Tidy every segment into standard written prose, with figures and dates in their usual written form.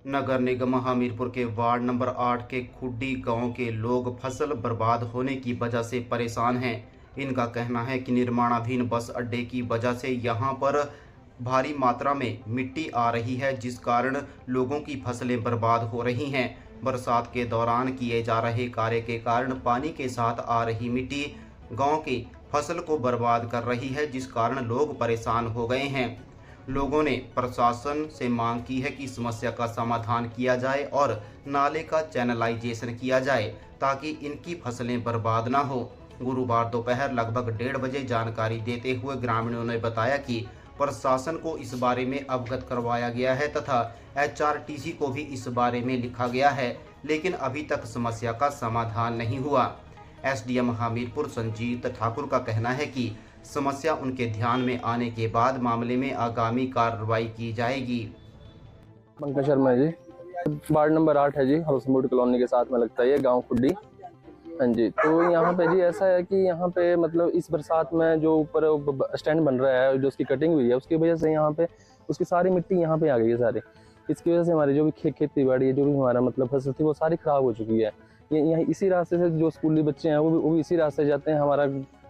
नगर निगम हमीरपुर के ward number 8 के खुड्डी गांव के लोग फसल बर्बाद होने की वजह से परेशान हैं। इनका कहना है कि निर्माणाधीन बस अड्डे की वजह से यहां पर भारी मात्रा में मिट्टी आ रही है, जिस कारण लोगों की फसलें बर्बाद हो रही हैं। बरसात के दौरान किए जा रहे कार्य के कारण पानी के साथ आ रही मिट्टी गांव की फसल को बर्बाद कर रही है, जिस कारण लोग परेशान हो गए हैं। लोगों ने प्रशासन से मांग की है कि समस्या का समाधान किया जाए और नाले का चैनलाइजेशन किया जाए ताकि इनकी फसलें बर्बाद ना हो। गुरुवार दोपहर लगभग 1:30 बजे जानकारी देते हुए ग्रामीणों ने बताया कि प्रशासन को इस बारे में अवगत करवाया गया है तथा HRTC को भी इस बारे में लिखा गया है, लेकिन अभी तक समस्या का समाधान नहीं हुआ। SDM हमीरपुर संजीत ठाकुर का कहना है कि समस्या उनके ध्यान में आने के बाद मामले में आगामी कार्रवाई की जाएगी। पंकज शर्मा जी, वार्ड नंबर 8 है जी, हाउसबोट कॉलोनी के साथ में लगता है ये गांव खुड्डी। हाँ जी, तो यहाँ पे जी ऐसा है कि यहाँ पे मतलब इस बरसात में जो ऊपर स्टैंड बन रहा है, जो उसकी कटिंग हुई है, उसकी वजह से यहाँ पे उसकी सारी मिट्टी यहाँ पे आ गई है सारी। इसकी वजह से हमारी जो भी खेती बाड़ी है, जो भी हमारा मतलब फसल थी, वो सारी खराब हो चुकी है। ये यहाँ इसी रास्ते से जो स्कूली बच्चे हैं वो भी इसी रास्ते जाते हैं। हमारा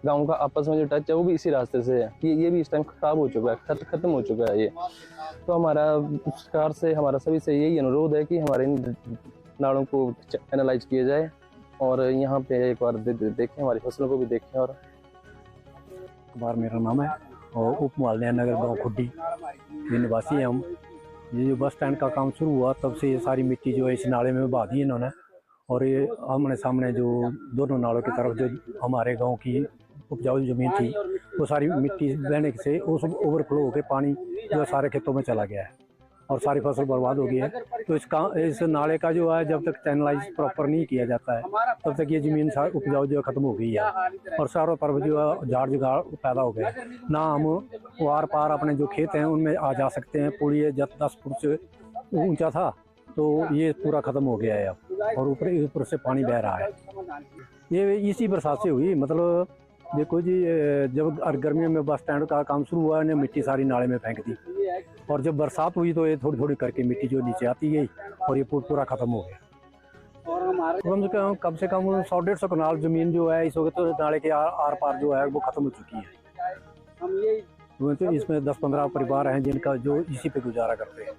गांव का आपस में जो टच है वो भी इसी रास्ते से है। ये भी इस टाइम खराब हो चुका है, खत्म हो चुका है ये। तो हमारा सरकार से, हमारा सभी से यही अनुरोध है कि हमारे नालों को एनालाइज किया जाए और यहाँ पे एक बार देखें, हमारी फसलों को भी देखें। और कुमार मेरा नाम है और उप मालन्या नगर गाँव खुड्डी ये निवासी हैं हम। ये जो बस स्टैंड का काम शुरू हुआ तब से ये सारी मिट्टी जो है इस नाले में बहा दी इन्होंने। और ये आमने सामने जो दोनों नालों की तरफ जो हमारे गांव की उपजाऊ जमीन थी वो सारी मिट्टी बहने से वो सब ओवरफ्लो होकर पानी जो है सारे खेतों में चला गया है और सारी फसल बर्बाद हो गई है। तो इस नाले का जो है जब तक चैनलाइज प्रॉपर नहीं किया जाता है तब तक ये जमीन उपजाऊ जो है खत्म हो गई है और चारों तरफ जो है झाड़ जुगाड़ पैदा हो गए। ना हम वार पार अपने जो खेत हैं उनमें आ जा सकते हैं। पुल ये 10 फुट से ऊंचा था तो ये पूरा खत्म हो गया है अब, और ऊपर से पानी बह रहा है। ये इसी बरसात से हुई। मतलब देखो जी, जब गर्मियों में बस स्टैंड का काम शुरू हुआ इन्हें मिट्टी सारी नाले में फेंक दी और जब बरसात हुई तो ये थोड़ी थोड़ी करके मिट्टी जो नीचे आती गई और ये पूरा खत्म हो गया। कम से कम 100-150 कनाल जमीन जो है इस वक्त तो नाले के आर पार जो है वो खत्म हो चुकी है। तो इसमें 10-15 परिवार हैं जिनका जो इसी पे गुजारा करते हैं।